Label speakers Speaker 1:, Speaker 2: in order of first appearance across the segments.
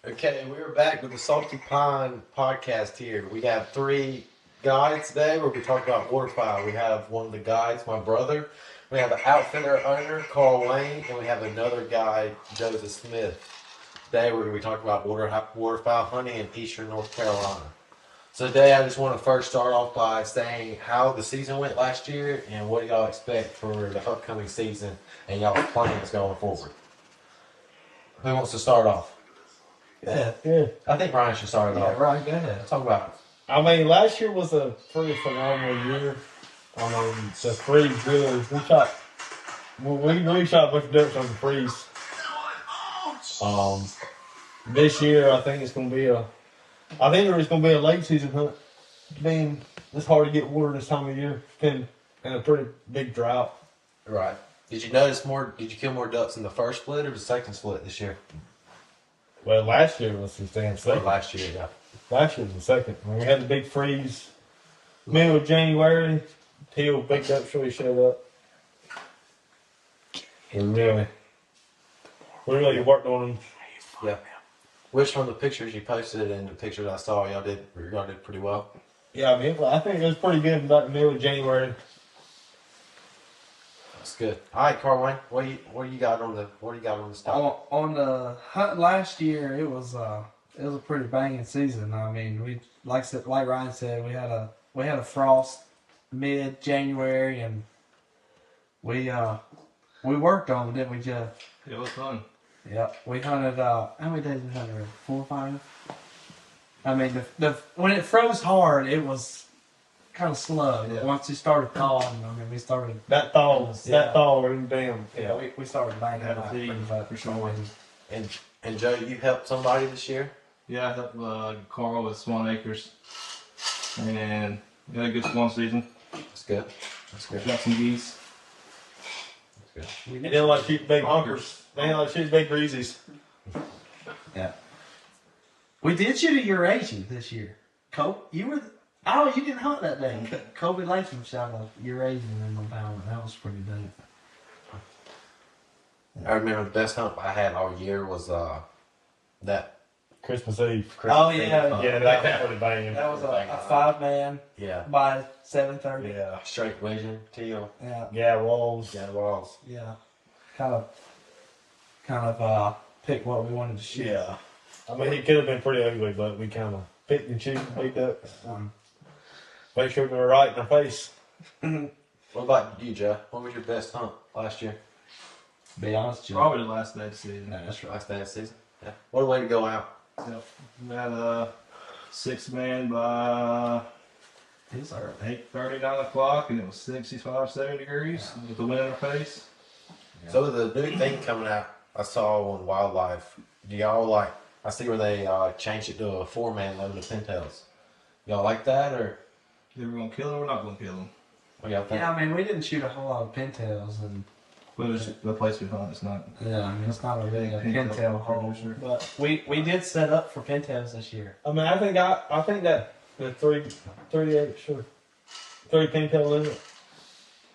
Speaker 1: Okay, we are back with the Salty Pine podcast here. We have 3 guides today where we talk about waterfowl. We have one of the guides, my brother. We have an outfitter owner, Carl Wayne, and we have another guide, Joseph Smith. Today we're going to be talking about waterfowl hunting in eastern North Carolina. So today I just want to first start off by saying how the season went last year and what y'all expect for the upcoming season and y'all's plans going forward. Who wants to start off?
Speaker 2: Yeah.
Speaker 1: I think Ryan should start it off.
Speaker 2: Right, go ahead.
Speaker 1: Talk about it.
Speaker 2: I mean, last year was a pretty phenomenal year. I mean, the freeze really, we shot a bunch of ducks on the freeze. This year, I think it's going to be there's going to be a late season hunt. Being it's hard to get water this time of year. It's been in a pretty big drought.
Speaker 1: Right. Did you kill more ducks in the first split or the second split this year?
Speaker 2: Well, last year was the second.
Speaker 1: Last year, yeah.
Speaker 2: Last year was the second. When we had the big freeze, middle of January, till big ducks really showed up. We really worked on them.
Speaker 1: Yeah. Which from the pictures you posted and the pictures I saw, y'all did pretty well.
Speaker 2: Yeah, I mean, I think it was pretty good about the middle of January.
Speaker 1: That's good. All right, Carl Wayne, what do you got on the stop?
Speaker 3: On the hunt last year, it was a pretty banging season. I mean, we like Ryan said, we had a frost mid January, and we worked on it, didn't we, Jeff?
Speaker 4: It was fun.
Speaker 3: Yeah, we hunted. How many days we hunted? 4 or 5. I mean, when it froze hard, it was kind of slow.
Speaker 1: Yeah.
Speaker 3: Once it started thawing, I mean, we started.
Speaker 2: That thaw, damn.
Speaker 3: Yeah, we started banging
Speaker 4: Had a
Speaker 3: out
Speaker 4: feed,
Speaker 3: pretty much.
Speaker 4: for sure.
Speaker 1: And Joe, you helped somebody this year?
Speaker 4: Yeah, I helped Carl with Swan Acres, and we had a good swan season.
Speaker 1: That's good.
Speaker 4: Shot some geese.
Speaker 1: That's good.
Speaker 2: They didn't like shoot big bunkers. They didn't like shoot big breezes.
Speaker 3: Yeah. We did shoot a Eurasian this year. You didn't hunt that day. Kobe Latham shot a Eurasian in the pound. That was pretty dope.
Speaker 1: I remember the best hunt I had all year was that
Speaker 2: Christmas Eve.
Speaker 3: Oh, yeah.
Speaker 2: Yeah, that was pretty banging.
Speaker 3: That was a 5-man
Speaker 1: Yeah.
Speaker 3: by 7:30.
Speaker 2: Yeah.
Speaker 1: Straight vision, teal.
Speaker 3: Yeah.
Speaker 2: Yeah, walls.
Speaker 1: Yeah, walls.
Speaker 3: Yeah. Kind of picked what we wanted to shoot.
Speaker 2: Yeah. I mean, it could have been pretty ugly, but we kind of picked and choose, picked up. Make sure we were right in our face.
Speaker 1: What about you, Joe? What was your best hunt last year?
Speaker 3: Be honest, Joe.
Speaker 4: Probably the last day of the season.
Speaker 3: No, that's right.
Speaker 1: Last day of the season? Yeah. What a way to go out.
Speaker 4: Yep. We had a 6-man by
Speaker 3: He's early.
Speaker 4: 8:30, 9 o'clock, and it was 65, 70 degrees with the wind in our face.
Speaker 3: Yeah.
Speaker 1: So the new thing coming out, I saw on Wildlife. Do y'all I see where they changed it to a 4-man load of pintails. Y'all like that, or
Speaker 4: Either we're going to kill them or not going to kill them.
Speaker 1: what y'all think?
Speaker 3: Yeah, I mean, we didn't shoot a whole lot of pintails, and
Speaker 4: But it's the place we hunt, it's not.
Speaker 3: yeah, I mean, it's not a really a pintail hole.
Speaker 4: producer.
Speaker 3: But we did set up for pintails this year.
Speaker 2: I mean, I think that the 3 pintail limit.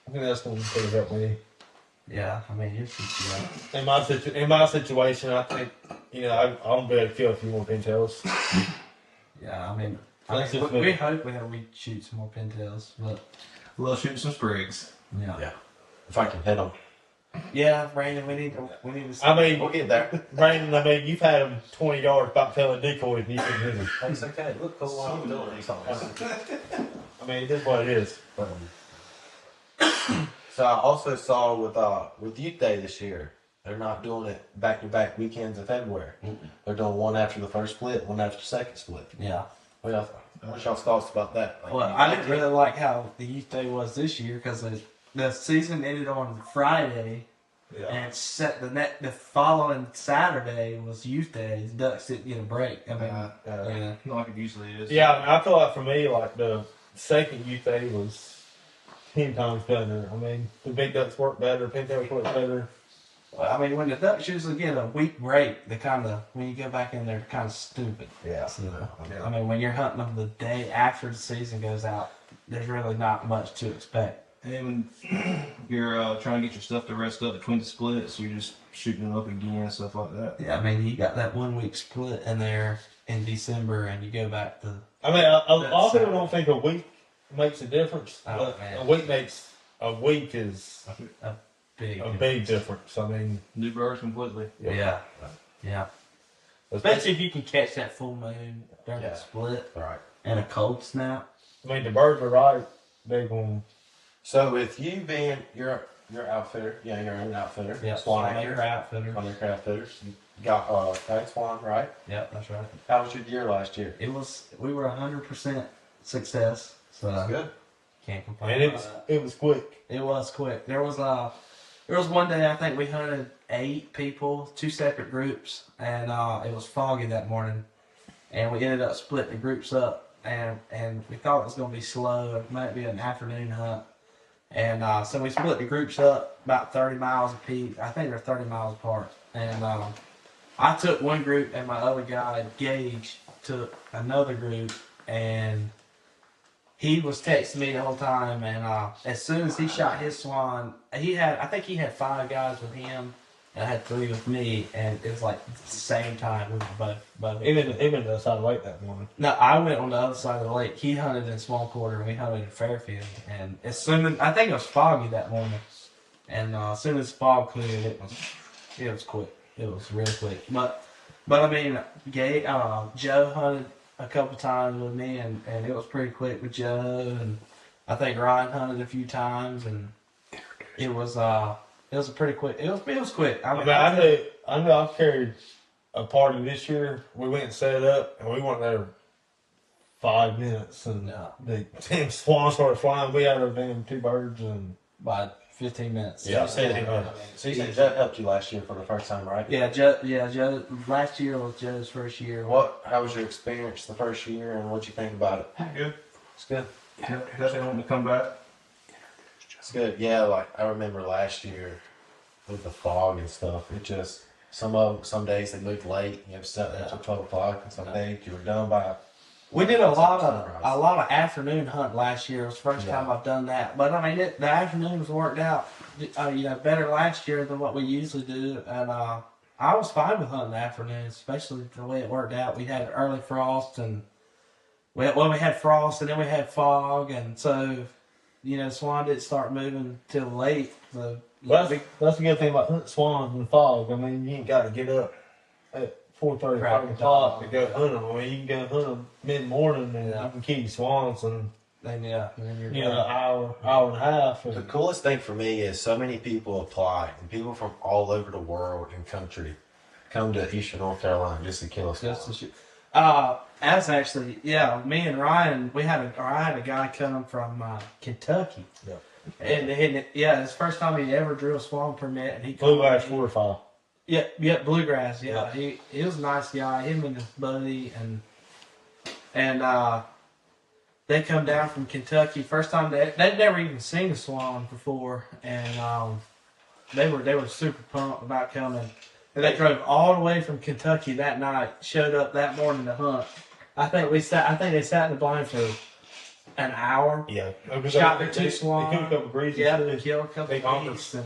Speaker 2: I think that's going to pretty help me.
Speaker 3: Yeah, I mean, you shoot you out.
Speaker 2: In my situation, I think I don't be able to kill a few more pintails.
Speaker 3: Yeah, I mean,
Speaker 2: That's just
Speaker 3: we
Speaker 2: me.
Speaker 3: hope we shoot some more pintails, but
Speaker 4: We'll shoot some sprigs.
Speaker 3: yeah.
Speaker 1: Yeah. If I can hit them.
Speaker 3: Yeah, Brandon, we need to.
Speaker 2: I mean,
Speaker 1: We'll get there.
Speaker 2: Brandon, I mean, you've had them 20 yards about telling decoys and you can hit them.
Speaker 1: It's okay. Look cool while I'm doing these songs.
Speaker 2: I mean, it is what it is.
Speaker 1: So I also saw with Youth Day this year, they're not doing it back-to-back weekends in February. They're doing one after the first split, one after the second split.
Speaker 3: Yeah.
Speaker 1: What's y'all's thoughts about that?
Speaker 3: Well, I didn't really like how the youth day was this year because the season ended on Friday,
Speaker 2: Yeah.
Speaker 3: and the following Saturday was youth day. Ducks didn't get a break. I mean, yeah.
Speaker 4: Not like it usually is.
Speaker 2: Yeah, I mean, I feel like for me, like the second youth day was 10 times better. I mean, the big ducks work better, pintails work better.
Speaker 3: Well, I mean, when the ducks usually get a week break, when you go back in there, they're kind of stupid.
Speaker 2: Yeah.
Speaker 3: So, I mean, when you're hunting them the day after the season goes out, there's really not much to expect.
Speaker 4: And you're trying to get your stuff to rest up between the splits, so you're just shooting them up again, stuff like that.
Speaker 3: Yeah, I mean, you got that 1 week split in there in December, and you go back to.
Speaker 2: I mean, a lot of people don't think a week makes a difference.
Speaker 3: Oh,
Speaker 2: But
Speaker 3: man.
Speaker 2: a week is
Speaker 3: A big,
Speaker 2: a big difference. I mean,
Speaker 4: New birds completely.
Speaker 3: Yeah. Especially if you can catch that full moon during the split
Speaker 1: Right.
Speaker 3: and a cold snap.
Speaker 2: I mean, the birds are right. They're going.
Speaker 1: So with you being your outfitter, you're an outfitter.
Speaker 3: Yeah,
Speaker 1: Swan Acre
Speaker 3: Outfitter.
Speaker 1: Swan Acre Outfitters. You got Hyde Swan, right?
Speaker 3: Yep, that's right.
Speaker 1: How was your year last year?
Speaker 3: We were 100% success, so
Speaker 1: That's good.
Speaker 3: can't complain.
Speaker 2: And
Speaker 3: about that.
Speaker 2: it was quick.
Speaker 3: It was quick. There was one day I think we hunted 8 people, 2 separate groups, and it was foggy that morning, and we ended up splitting the groups up, and we thought it was going to be slow. It might be an afternoon hunt, and so we split the groups up about 30 miles apiece. I think they're 30 miles apart, and I took one group, and my other guy Gage took another group, and he was texting me the whole time, and as soon as he shot his swan, I think he had 5 guys with him, and I had 3 with me, and it was like the same time we were both.
Speaker 2: Even the side of the lake that morning.
Speaker 3: No, I went on the other side of the lake. He hunted in Swan Quarter, and we hunted in Fairfield. And as soon as I think it was foggy that morning, and as soon as fog cleared, it was quick. It was real quick. But I mean, Joe hunted a couple times with me, and it was pretty quick with Joe, and I think Ryan hunted a few times, and it was a pretty quick. It was quick.
Speaker 2: I know I've carried a party this year. We went and set it up, and we weren't there 5 minutes, and the damn swan started flying. We had our damn 2 birds, and
Speaker 3: by 15 minutes.
Speaker 1: Yeah. So you said Joe helped you last year for the first time, right?
Speaker 3: Yeah, Joe. Last year was Joe's first year.
Speaker 1: How was your experience the first year, and what'd you think about it?
Speaker 4: Good.
Speaker 1: It's good.
Speaker 4: Definitely want to come back.
Speaker 1: It's good. Yeah, like I remember last year with the fog and stuff. It just some days they moved late. You have to set there until 12 o'clock, and some days you were done by.
Speaker 3: We did a lot of afternoon hunt last year. It was the first time I've done that. But I mean, the afternoons worked out, better last year than what we usually do. And I was fine with hunting the afternoons, especially the way it worked out. We had early frost, and we had frost, and then we had fog, and so swan didn't start moving till late. So
Speaker 2: that's the good thing about hunting swans in the fog. I mean, you ain't got to get up at 4:30, 5 o'clock to go hunt them. I mean, you can go hunt them mid-morning, and you can kill your swans in
Speaker 3: and then you're
Speaker 2: an hour and a half.
Speaker 1: The coolest thing for me is so many people apply, and people from all over the world and country come to Eastern North Carolina just to kill a swan.
Speaker 3: Just to shoot. That's actually, me and Ryan, I had a guy come from Kentucky.
Speaker 2: Yeah.
Speaker 3: And it's the first time he ever drew a swan permit, and he
Speaker 2: Blue ash waterfowl.
Speaker 3: Yeah, bluegrass. Yeah, he was a nice guy. Him and his buddy, and they come down from Kentucky. First time they'd never even seen a swan before, and they were super pumped about coming. And they drove all the way from Kentucky that night. Showed up that morning to hunt. I think they sat in the blind for an hour.
Speaker 2: Yeah,
Speaker 3: Shot their 2 swans.
Speaker 2: They killed a couple breezes.
Speaker 3: Yeah, they killed a couple
Speaker 2: Big
Speaker 3: geese. And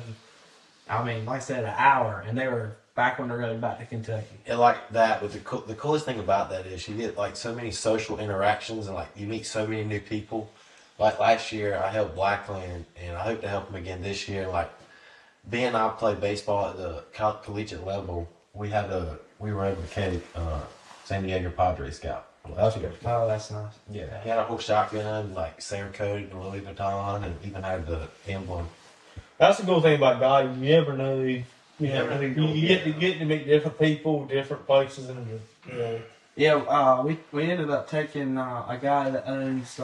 Speaker 3: I mean, like I said, an hour, and they were back on the road back to Kentucky.
Speaker 1: And like that, with the coolest thing about that is you get like so many social interactions, and like you meet so many new people. Like last year, I helped Blackland, and I hope to help them again this year. Like being I played baseball at the collegiate level, we were able to carry San Diego Padres scout.
Speaker 2: That's good.
Speaker 3: Oh, that's nice.
Speaker 1: Yeah, he had a whole shotgun, like Cerakote and Louis Vuitton, and even had the emblem.
Speaker 2: That's the cool thing about God. You never know. You get to meet different people, different places, and
Speaker 3: Yeah, we ended up taking a guy that owns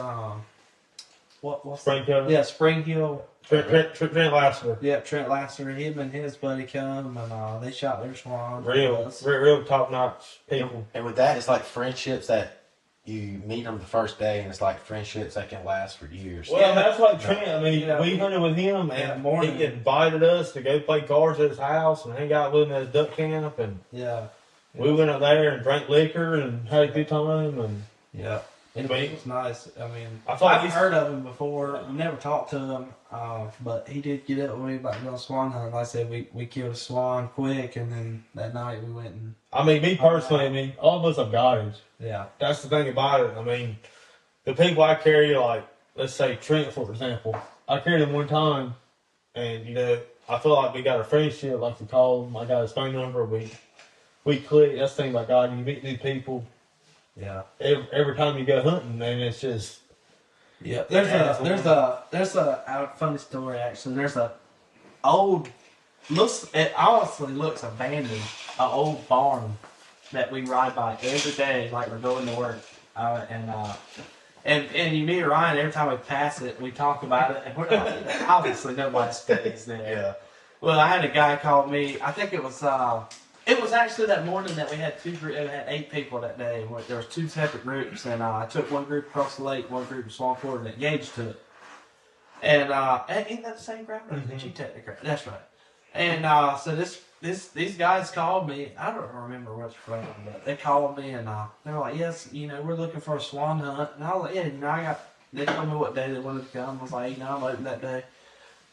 Speaker 3: what's
Speaker 2: Spring Hill.
Speaker 3: Yeah, Spring Hill.
Speaker 2: Trent Lassiter.
Speaker 3: Yeah, Trent Lassiter. Him and his buddy come, and they shot their swan.
Speaker 2: Real top notch people.
Speaker 1: And with that, it's like friendships that you meet them the first day, and it's like friendships that can last for years.
Speaker 2: Well, that's like Trent. I mean, we hunted with him, and he invited us to go play cards at his house and hang out with him at his duck camp, and we went up there and drank liquor and had a good time, and
Speaker 3: It was nice. I mean,
Speaker 2: I thought
Speaker 3: I've heard of him before. Never talked to him, but he did get up with me about going swan hunting. Like I said, we killed a swan quick, and then that night we went and.
Speaker 2: I mean, me personally, I mean, all of us have guides.
Speaker 3: Yeah.
Speaker 2: That's the thing about it. I mean, the people I carry, like, let's say Trent, for example, I carried him one time, and, you know, I feel like we got a friendship, like we call him. I got his phone number, we click. That's the thing about God, you meet new people.
Speaker 3: Yeah.
Speaker 2: Every time you go hunting, and it's just.
Speaker 3: Yeah. There's a funny story actually. There's a old it honestly looks abandoned, an old barn that we ride by every day, like we're going to work. And you meet Ryan every time we pass it, we talk about it, and we're like, obviously nobody stays there.
Speaker 2: Yeah.
Speaker 3: Well, I had a guy call me. I think it was actually that morning that we had we had 8 people that day. There was 2 separate groups, and I took one group across the lake, one group in Swan Acre, and engaged to it. And ain't that the same crowd? Mm-hmm. That you take the crowd? That's right. And so these guys called me. I don't remember which from, but they called me and they were like, "Yes, you know, we're looking for a swan hunt." And I was like, "Yeah, you know, They told me what day they wanted to come. I was like, "No, I'm open that day."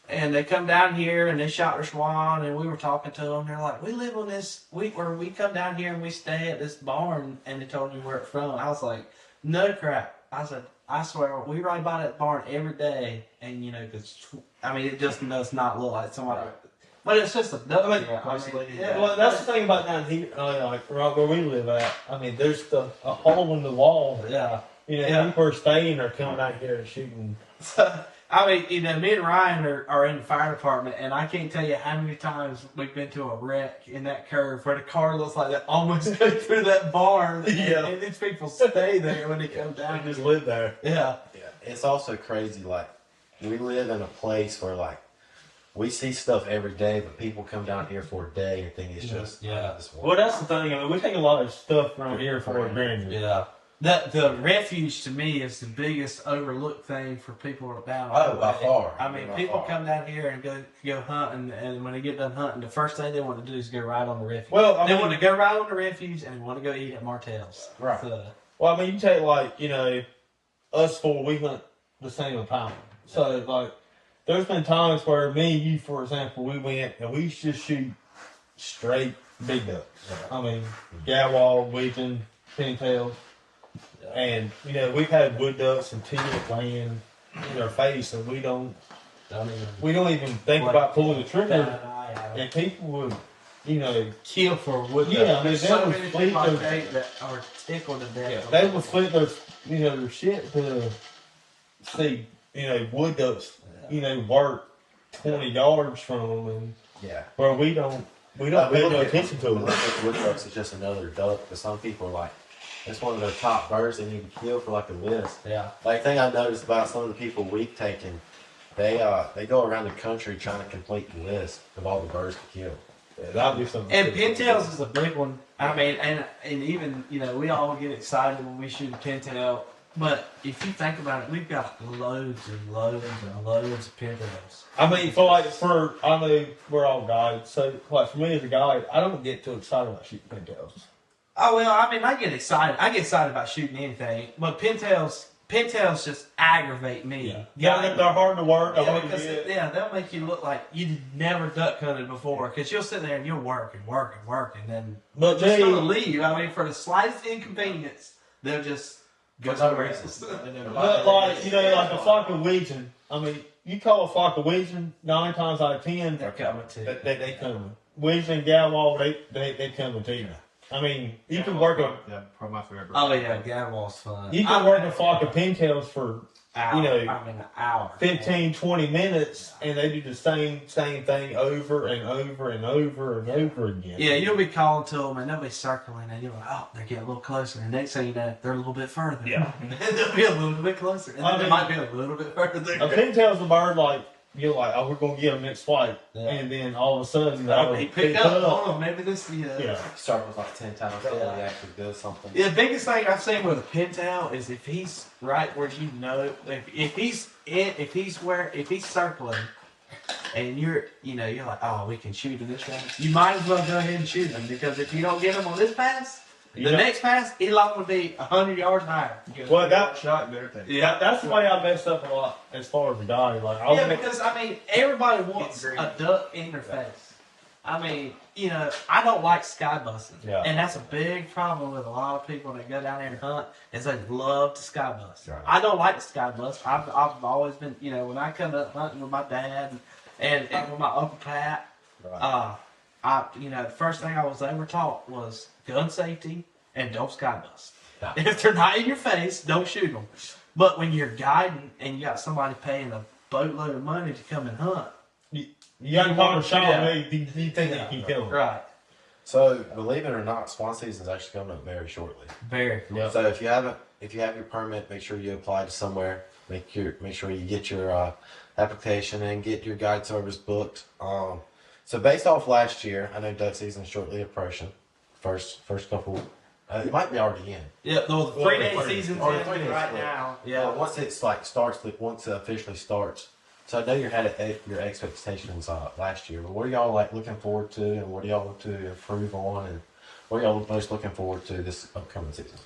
Speaker 3: And they come down here and they shot their swan, and we were talking to them. They're like, "We live on this. We come down here and we stay at this barn." And they told me where it's from. I was like, "No crap." I said, "I swear, we ride by that barn every day, and you know, cause I mean, it just does not look like somebody." Right. But it's just a duck. I mean,
Speaker 2: yeah. Well, that's the thing about down here, like right where we live at. I mean, there's a hole in the wall.
Speaker 3: Yeah.
Speaker 2: You know, people are staying or coming out here and shooting.
Speaker 3: I mean, you know, me and Ryan are in the fire department, and I can't tell you how many times we've been to a wreck in that curve where the car looks like that almost goes through that barn.
Speaker 2: Yeah.
Speaker 3: And these people stay there when they come down.
Speaker 2: They just live there.
Speaker 3: Yeah.
Speaker 1: Yeah. It's also crazy, like, we live in a place where, like, we see stuff every day, but people come down here for a day and think it's just this one.
Speaker 2: Well, that's the thing. I mean, we take a lot of stuff around here for granted.
Speaker 3: Yeah. The refuge to me is the biggest overlooked thing for people down.
Speaker 1: Oh, by far.
Speaker 3: I mean, people come down here and go hunting, and when they get done hunting, the first thing they want to do is go right on the refuge.
Speaker 2: Well,
Speaker 3: they want to go right on the refuge and they want to go eat at Martell's.
Speaker 1: Right.
Speaker 3: So,
Speaker 2: well, I mean, you take like, you know, us 4, we hunt the same amount. So like, there's been times where me and you, for example, we went and we used to shoot straight big ducks. I mean, gadwall, widgeon, pintails. And, you know, we've had wood ducks and teal laying in our face, and we don't even think about pulling the trigger. And people would, you know,
Speaker 3: kill for wood ducks.
Speaker 2: Yeah, I mean,
Speaker 3: so many people I think that are tickled to death.
Speaker 2: Yeah, they would flip their, you know, their shit to see, you know, wood ducks, you know, work 20 yards from them, and where we don't pay no attention to them.
Speaker 1: Wood ducks is just another duck, but some people are like, it's one of their top birds they need to kill for like a list.
Speaker 3: Yeah.
Speaker 1: Like, thing I noticed about some of the people we've taken, they go around the country trying to complete the list of all the birds to kill.
Speaker 2: Yeah, that'd be something.
Speaker 3: And pintails is a big one. I mean, and even, you know, we all get excited when we shoot a pintail. But if you think about it, we've got loads and loads and loads of pintails.
Speaker 2: I mean, I know we're all guides, so like for me as a guide, I don't get too excited about shooting pintails.
Speaker 3: Oh, well, I mean, I get excited. I get excited about shooting anything, but pintails just aggravate me.
Speaker 2: Yeah, they're hard to work.
Speaker 3: They'll make you look like you never duck hunted before, because you'll sit there and you'll work, and then
Speaker 2: but
Speaker 3: just going to leave. I mean, for the slightest inconvenience, they'll just go somewhere else.
Speaker 2: But like, you know, like a flock of widgeon. I mean, you call a flock of widgeon 9 times out of 10,
Speaker 3: they're coming too.
Speaker 2: They coming. Widgeon, gadwall, they coming to you. I mean, you can work a...
Speaker 4: Yeah, probably my favorite.
Speaker 3: Oh, yeah, gadwall's fun.
Speaker 2: You can work a flock of pintails for, you know,
Speaker 3: an hour.
Speaker 2: 15, 20 minutes, and they do the same thing over and over and over and over again.
Speaker 3: Yeah, you'll be calling to them, and they'll be circling, and you're like, oh, they're getting a little closer. And next thing you know, they're a little bit further.
Speaker 2: Yeah.
Speaker 3: And then they'll be a little bit closer. And then they might be a little bit further.
Speaker 2: A pintail's a bird, like, you're like, oh, we're going to get him next flight. Yeah. And then all of a sudden,
Speaker 3: he picked up. Oh, maybe this,
Speaker 1: Start with like 10 times till he actually does something.
Speaker 3: Yeah, the biggest thing I've seen with a pintail is if he's right where you know, if he's circling, and you're like, oh, we can shoot him this way. You might as well go ahead and shoot him, because if you don't get him on this pass, The next pass, he's liable to be 100 yards higher.
Speaker 2: Well, that
Speaker 4: shot better thing.
Speaker 2: yeah, that's the way I messed up a lot as far as the guy. Like,
Speaker 3: Because I mean, everybody wants a duck in their face. I mean, I don't like sky busting, and that's a big problem with a lot of people that go down there and hunt. Is they love to sky bust.
Speaker 1: Right.
Speaker 3: I don't like to sky bust. I've always been, when I come up hunting with my dad and with my uncle Pat, the first thing I was ever taught was gun safety and don't sky bust. Yeah. If they're not in your face, don't shoot them. But when you're guiding and you got somebody paying a boatload of money to come and hunt,
Speaker 2: you got to call a shot. You think you can kill him?
Speaker 3: Right.
Speaker 1: So believe it or not, swan season is actually coming up very shortly.
Speaker 3: Very.
Speaker 1: Yep. So if you have your permit, make sure you apply to somewhere. Make sure you get your application and get your guide service booked. So based off last year, I know duck season is shortly approaching. First couple, it might be already in.
Speaker 3: Yeah, the 3-day season's in right now.
Speaker 1: Yeah, once it's once it officially starts. So I know you had your expectations last year, but what are y'all looking forward to, and what do y'all want to improve on, and what are y'all most looking forward to this upcoming season?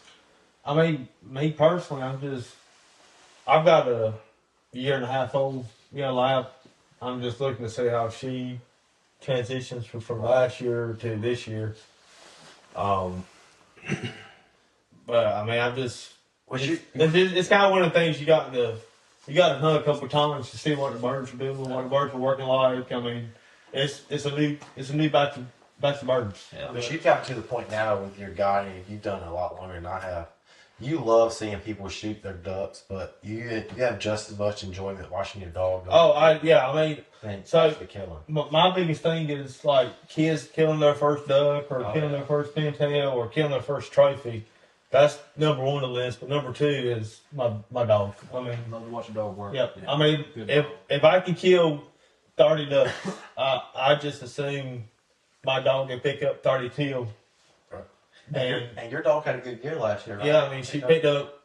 Speaker 2: I mean, me personally, I've got a 1.5-year-old lab. I'm just looking to see how she transitions from last year to this year. But I mean, it's kind of one of the things you got to hunt a couple times to see what the birds are doing, what the birds are working like. I mean, it's a new batch of birds.
Speaker 1: Yeah. But you've gotten to the point now with your guiding. You've done it a lot longer than I have. You love seeing people shoot their ducks, but you have just as much enjoyment watching your dog.
Speaker 2: I mean, so
Speaker 1: killing.
Speaker 2: My biggest thing is like kids killing their first duck or killing their first pintail or killing their first trophy. That's number one on the list, but number two is my dog. I mean,
Speaker 4: love to watch a dog work.
Speaker 2: Yep. Yeah. I mean, if I can kill 30 ducks, I just assume my dog can pick up 30 kills.
Speaker 1: And your dog had a good year last year, right?
Speaker 2: Yeah, I mean, she picked up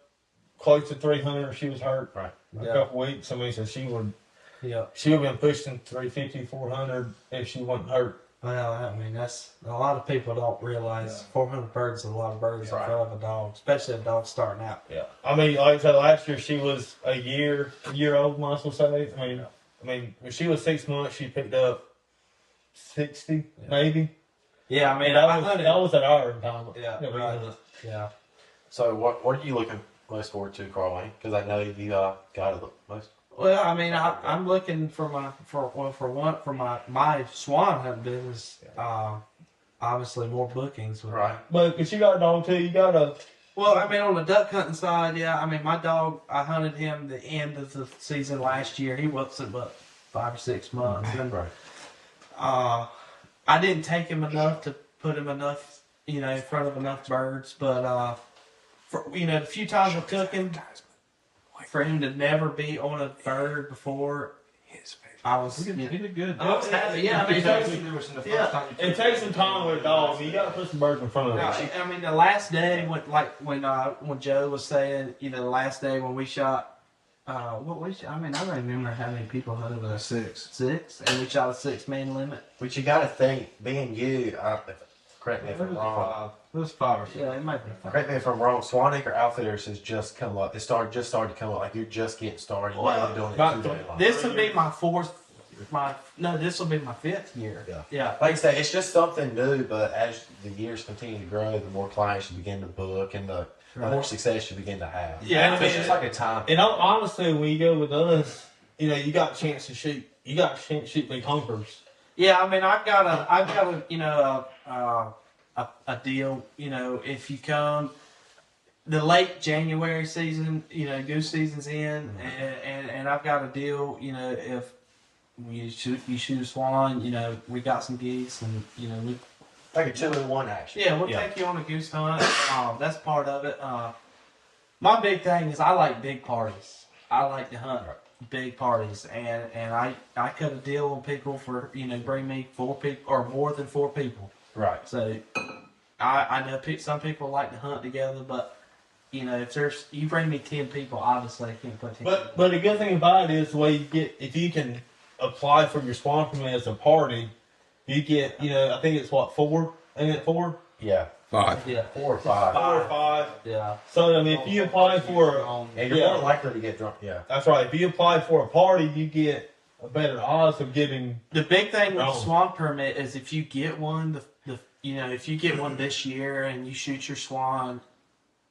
Speaker 2: close to 300. She was hurt
Speaker 1: a
Speaker 2: couple weeks. I mean, so she would have been pushing 350, 400 if she wasn't hurt.
Speaker 3: Well, I mean, that's a lot of people don't realize 400 birds is a lot of birds in front of a dog, especially a dog starting out.
Speaker 2: Yeah, I mean, like I said, last year she was a year old, might as well say. I mean, when she was 6 months, she picked up 60, maybe.
Speaker 3: Yeah, I mean,
Speaker 2: that was at our time.
Speaker 3: Yeah.
Speaker 1: So what are you looking most forward to, Carl Wayne? Because I know you got to look most.
Speaker 3: Well, I mean, I'm looking for my swan hunting business. Obviously, more bookings.
Speaker 2: But if you got a dog too, you got to.
Speaker 3: Well, I mean, on the duck hunting side, yeah. I mean, my dog, I hunted him the end of the season last year. He wasn't but 5 or 6 months. And, I didn't take him enough to put him enough, in front of enough birds. But, the few times I took him, for him to never be on a bird before, I was.
Speaker 4: He did good.
Speaker 3: I was happy. Yeah, I mean,
Speaker 2: it takes some time with a dog. You got to put some birds in front of him.
Speaker 3: I mean, the last day when Joe was saying, the last day when we shot. I don't remember how many people hunted us.
Speaker 4: 6,
Speaker 3: and we shot a 6-man limit.
Speaker 1: But you got to think, being you, correct me if I'm wrong.
Speaker 4: It was 5 or 6.
Speaker 3: Yeah, it might be 5.
Speaker 1: Correct me if I'm wrong. Swan Acre Outfitters has just come up. It started to come up. Like you're just getting started. You're only doing it 2 days long.
Speaker 3: This will be my this will be my 5th year. Yeah.
Speaker 1: Like I say, it's just something new. But as the years continue to grow, the more clients you begin to book, and the more success you begin to have.
Speaker 2: Yeah,
Speaker 1: it's just like a time.
Speaker 2: And honestly, when you go with us, you got a chance to shoot. You got a chance to shoot big humpers.
Speaker 3: Yeah, I mean, I've got a deal. If you come the late January season, goose season's in, and I've got a deal. If you shoot a swan, we got some geese, and we.
Speaker 1: Like a 2-in-1 action.
Speaker 3: Yeah, we'll take you on a goose hunt. That's part of it. My big thing is I like big parties. I like to hunt big parties, and I cut a deal on people for bring me 4 people or more than 4 people.
Speaker 1: Right.
Speaker 3: So I know some people like to hunt together, but if you bring me 10 people, obviously I can't put 10.
Speaker 2: But the good thing about it is the way you get, if you can apply for your swan permit as a party. You get, I think it's 4? Ain't it 4?
Speaker 1: Yeah.
Speaker 2: 5.
Speaker 3: Yeah,
Speaker 1: 4 or 5.
Speaker 2: 4 or 5.
Speaker 3: yeah.
Speaker 2: So I mean, if you apply for,
Speaker 1: And you're more likely to get drunk. Yeah.
Speaker 2: that's right. If you apply for a party, you get a better odds of getting.
Speaker 3: The big thing with the
Speaker 2: Oh.
Speaker 3: swan permit is if you get one, if you get one this year and you shoot your swan,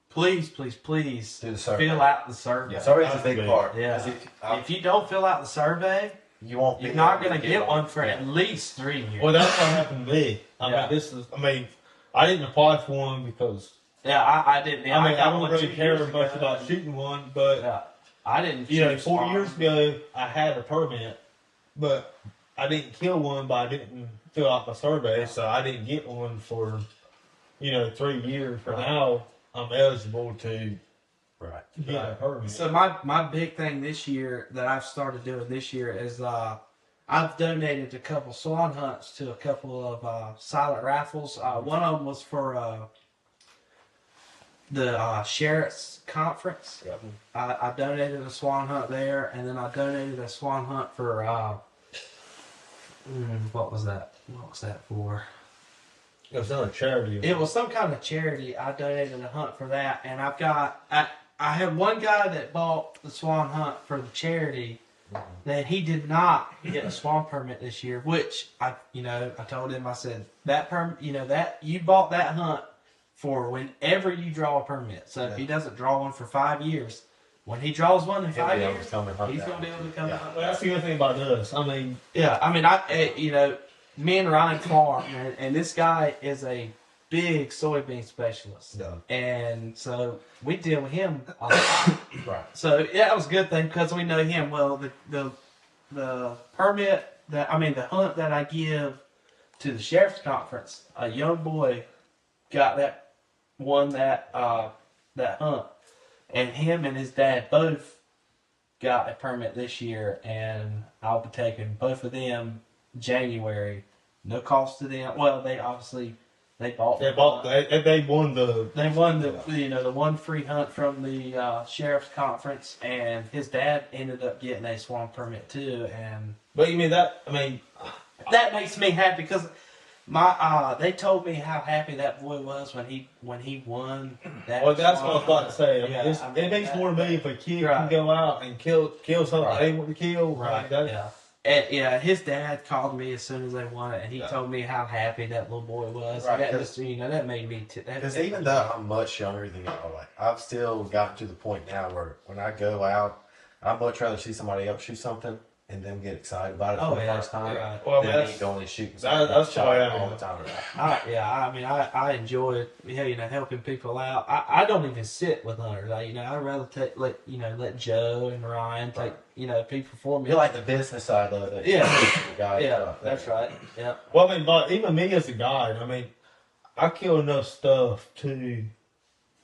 Speaker 3: please
Speaker 1: Do the survey.
Speaker 3: fill out the survey.
Speaker 1: Yeah, survey's a
Speaker 2: That's
Speaker 1: big
Speaker 2: big.
Speaker 1: part.
Speaker 3: Yeah.
Speaker 1: 'Cause
Speaker 3: If you don't fill out the survey,
Speaker 1: you won't.
Speaker 3: you're
Speaker 1: be
Speaker 3: not
Speaker 1: able
Speaker 3: going to get one for at least 3 years.
Speaker 2: Well, that's what happened to me.
Speaker 3: Yeah.
Speaker 2: I mean, I didn't apply for one because
Speaker 3: Yeah, I didn't.
Speaker 2: I mean, I
Speaker 3: got
Speaker 2: don't
Speaker 3: one
Speaker 2: really
Speaker 3: 2
Speaker 2: care
Speaker 3: years
Speaker 2: much
Speaker 3: ago.
Speaker 2: about shooting one, but
Speaker 3: Yeah, I didn't.
Speaker 2: you know,
Speaker 3: shoot
Speaker 2: 4
Speaker 3: swan.
Speaker 2: years ago I had a permit, but I didn't kill one, but I didn't fill out the survey, so I didn't get one for 3 years. For now, I'm eligible to
Speaker 1: Right.
Speaker 2: get a permit.
Speaker 3: So my big thing this year that I've started doing this year is I've donated a couple swan hunts to a couple of silent rifles. One of them was for the sheriff's conference.
Speaker 1: Yep.
Speaker 3: I donated a swan hunt there, and then I donated a swan hunt for what was that? What was that for?
Speaker 2: It was not a charity.
Speaker 3: It was some kind of charity. I donated a hunt for that, and I had one guy that bought the swan hunt for the charity. That he did not get a swan permit this year, which I told him, I said that that you bought that hunt for whenever you draw a permit. So if he doesn't draw one for 5 years, when he draws one in
Speaker 1: He'll
Speaker 3: 5
Speaker 1: be able
Speaker 3: years,
Speaker 1: to come and hunt
Speaker 3: he's
Speaker 1: that
Speaker 3: gonna be able to come.
Speaker 1: Yeah.
Speaker 3: And hunt
Speaker 2: Well, that's the other thing about us. I mean,
Speaker 3: yeah, I mean, me and Ryan farm, and this guy is a big soybean specialist.
Speaker 1: Yeah.
Speaker 3: And so we deal with him a lot.
Speaker 1: Right.
Speaker 3: So yeah, it was a good thing because we know him well. The permit the hunt that I give to the sheriff's conference, a young boy got that hunt, and him and his dad both got a permit this year, and I'll be taking both of them January, no cost to them. Well, they obviously they bought.
Speaker 2: they won the.
Speaker 3: They won the one free hunt from the sheriff's conference, and his dad ended up getting a swan permit too, and
Speaker 2: But you mean that? I mean,
Speaker 3: that makes me happy because they told me how happy that boy was when he won that.
Speaker 2: well, that's what I was
Speaker 3: swan
Speaker 2: about to say. I mean,
Speaker 3: Yeah,
Speaker 2: it makes more to me if a kid
Speaker 3: Right.
Speaker 2: can go out and kill something
Speaker 1: Right.
Speaker 2: they want to kill.
Speaker 3: Right.
Speaker 2: Like that,
Speaker 3: Yeah. And his dad called me as soon as they won it, and he
Speaker 2: Yeah.
Speaker 3: told me how happy that little boy was.
Speaker 1: Right,
Speaker 3: And that
Speaker 1: 'cause-
Speaker 3: just that made me.
Speaker 1: Because even though I'm much younger than y'all, like I've still gotten to the point now where when I go out, I'd much rather see somebody else shoot something and them get excited about it for the first time
Speaker 3: Right.
Speaker 2: Well,
Speaker 1: than
Speaker 2: that's-
Speaker 1: me going and shooting
Speaker 2: that's
Speaker 1: something
Speaker 2: the way I
Speaker 1: all
Speaker 2: am.
Speaker 1: the time.
Speaker 3: I enjoy helping people out. I don't even sit with hunters. I'd rather let Joe and Ryan take people for me.
Speaker 1: You're like the business side of it.
Speaker 3: Yeah.
Speaker 1: The guy,
Speaker 3: Yeah, that's right. Yeah.
Speaker 2: Well, I mean, but even me as a guide, I mean, I kill enough stuff to.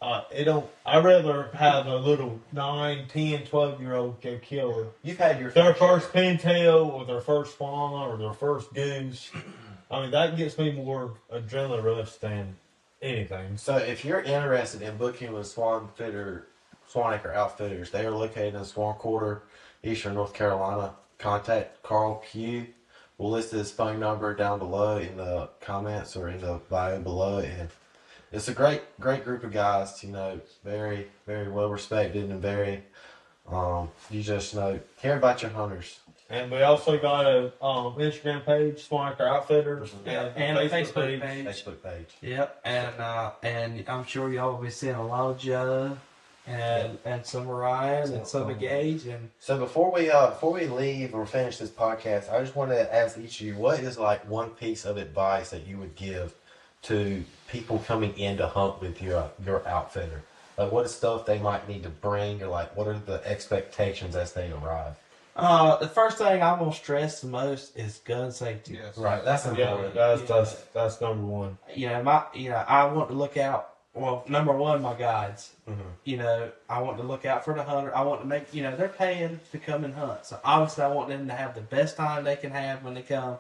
Speaker 2: I'd rather have a little 9, 10, 12-year-old go kill
Speaker 1: You've had your
Speaker 2: their first pintail or their first fawn or their first goose. I mean, that gets me more adrenaline rush than anything.
Speaker 1: So if you're interested in booking with Swan Acre Outfitters, they are located in Swan Quarter, Eastern North Carolina. Contact Carl Pugh. We'll list his phone number down below in the comments or in the bio below. And it's a great group of guys, very, very well respected and very, you just care about your hunters.
Speaker 2: And we also got a Instagram page, Swan Acre Outfitters,
Speaker 3: And a Facebook page.
Speaker 1: Facebook page.
Speaker 3: Yep. And I'm sure y'all will be seeing a lot of Joe and some Ryan and some of Gage and.
Speaker 1: So before we leave or finish this podcast, I just wanted to ask each of you, what is like one piece of advice that you would give to people coming in to hunt with your outfitter? Like what is stuff they might need to bring, or like what are the expectations as they arrive?
Speaker 3: The first thing I'm gonna stress the most is gun safety.
Speaker 4: Yes.
Speaker 1: Right, that's important.
Speaker 2: Yeah, that's number one.
Speaker 3: I want to look out. Well, number one, my guides.
Speaker 1: Mhm.
Speaker 3: I want to look out for the hunter. I want to make, they're paying to come and hunt. So obviously I want them to have the best time they can have when they come.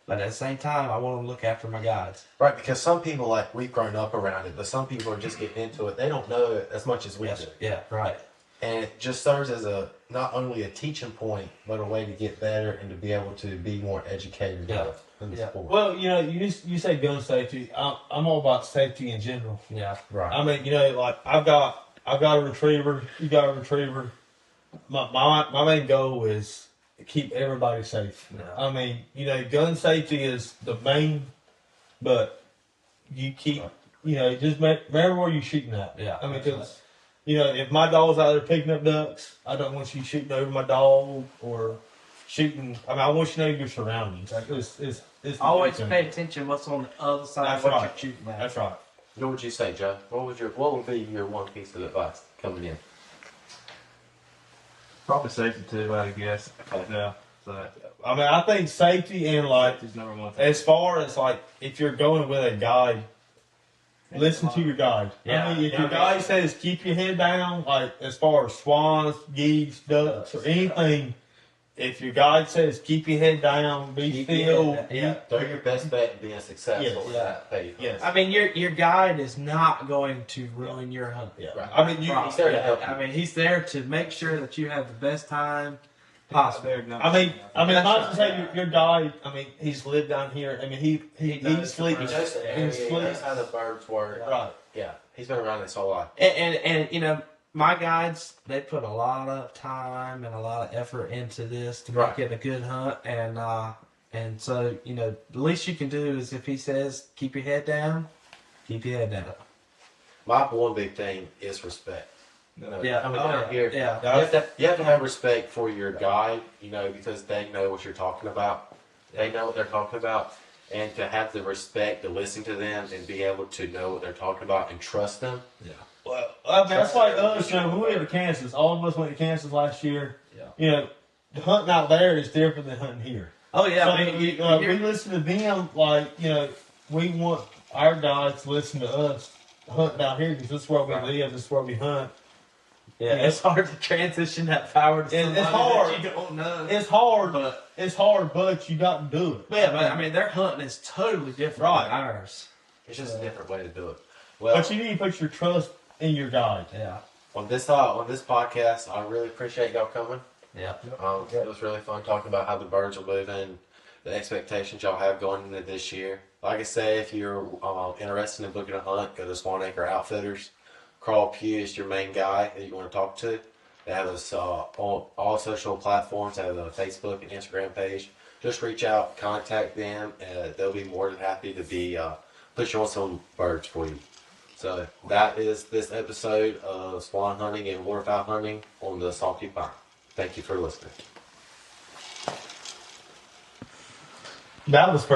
Speaker 3: But at the same time, I want them to look after my guides.
Speaker 1: Right, because some people, like, we've grown up around it, but some people are just getting into it. They don't know it as much as we do.
Speaker 3: Yeah, right.
Speaker 1: And it just serves as not only a teaching point, but a way to get better and to be able to be more educated.
Speaker 3: Yeah.
Speaker 1: in the
Speaker 3: Yeah.
Speaker 1: sport.
Speaker 2: Well, you say gun safety. I'm all about safety in general.
Speaker 3: Yeah.
Speaker 1: Right.
Speaker 2: I mean, like I've got a retriever. You got a retriever. My main goal is to keep everybody safe.
Speaker 3: Yeah.
Speaker 2: I mean, gun safety is the main, but you keep, just remember where you're shooting at.
Speaker 3: Yeah.
Speaker 2: I mean, because, if my dog's out there picking up ducks, I don't want you shooting over my dog or shooting. I mean, I want you to know your surroundings. It's the
Speaker 3: Always
Speaker 2: big
Speaker 3: pay
Speaker 2: thing.
Speaker 3: attention what's on the other side
Speaker 2: That's
Speaker 3: of what
Speaker 2: right.
Speaker 3: you're shooting at.
Speaker 2: That's right.
Speaker 1: What would you say, Joe? What would be your one piece of advice coming in?
Speaker 4: Probably safety too, I guess.
Speaker 1: Okay.
Speaker 4: Yeah. So
Speaker 2: I mean, I think safety and like,
Speaker 4: safety's number one thing.
Speaker 2: as far as like, if you're going with a guide, listen to your guide.
Speaker 3: Yeah.
Speaker 2: I mean, if your guide says keep your head down, like as far as swans, geese, ducks, or anything, if your guide says keep your head down, be
Speaker 3: Keep your
Speaker 2: still,
Speaker 3: head down. Yeah.
Speaker 1: They're your best bet in being successful
Speaker 2: Yes.
Speaker 1: in that phase.
Speaker 2: yes,
Speaker 3: I mean, your guide is not going to ruin your hunt.
Speaker 2: yeah.
Speaker 1: Right.
Speaker 2: I mean,
Speaker 3: Right.
Speaker 1: He's there to help you.
Speaker 3: I mean, he's there to make sure that you have the best time possible.
Speaker 2: I mean,
Speaker 3: That's
Speaker 2: not
Speaker 3: right.
Speaker 2: to say your guide. I mean, he's lived down here. I mean, he
Speaker 3: knows
Speaker 2: sleeps.
Speaker 3: the
Speaker 1: He knows the
Speaker 2: He
Speaker 1: area, he
Speaker 2: sleeps.
Speaker 1: knows how the birds work.
Speaker 2: Right.
Speaker 1: Yeah, he's been around this whole life.
Speaker 3: And my guides, they put a lot of time and a lot of effort into this to make
Speaker 1: Right.
Speaker 3: it a good hunt. And so, the least you can do is if he says keep your head down, keep your head down.
Speaker 1: My one big thing is respect.
Speaker 3: Yeah.
Speaker 1: I mean,
Speaker 3: Oh,
Speaker 1: down
Speaker 3: yeah.
Speaker 1: here,
Speaker 3: Yeah.
Speaker 1: you have to have respect for your guide, because they know what you're talking about. They know what they're talking about. And to have the respect to listen to them and be able to know what they're talking about and trust them.
Speaker 3: Yeah.
Speaker 2: Well, I mean, that's like us. When we went to Kansas, all of us went to Kansas last year.
Speaker 3: Yeah.
Speaker 2: Hunting out there is different than hunting here.
Speaker 3: Oh, yeah.
Speaker 2: So,
Speaker 3: I mean,
Speaker 2: we listen to them like, we want our guys to listen to us hunting out here because this is where we live, this is where we hunt.
Speaker 3: yeah, it's hard to transition that power to somebody
Speaker 2: It's hard.
Speaker 3: that you don't know.
Speaker 2: It's hard, but you got to do it.
Speaker 3: Yeah, but I mean, their hunting is totally different
Speaker 2: Right.
Speaker 3: than ours.
Speaker 1: It's just a different way to do it. Well,
Speaker 2: But you need to put your trust in your guide.
Speaker 3: Yeah.
Speaker 1: on this podcast, I really appreciate y'all coming.
Speaker 3: Yeah.
Speaker 1: It was really fun talking about how the birds are moving, the expectations y'all have going into this year. Like I say, if you're interested in booking a hunt, go to Swan Acre Outfitters. Carl Pugh is your main guy that you want to talk to. They have us on all social platforms. They have a Facebook and Instagram page. Just reach out, contact them, and they'll be more than happy to put you on some birds for you. So that is this episode of swan hunting and waterfowl hunting on the Salty Pine. Thank you for listening.
Speaker 2: That was pretty.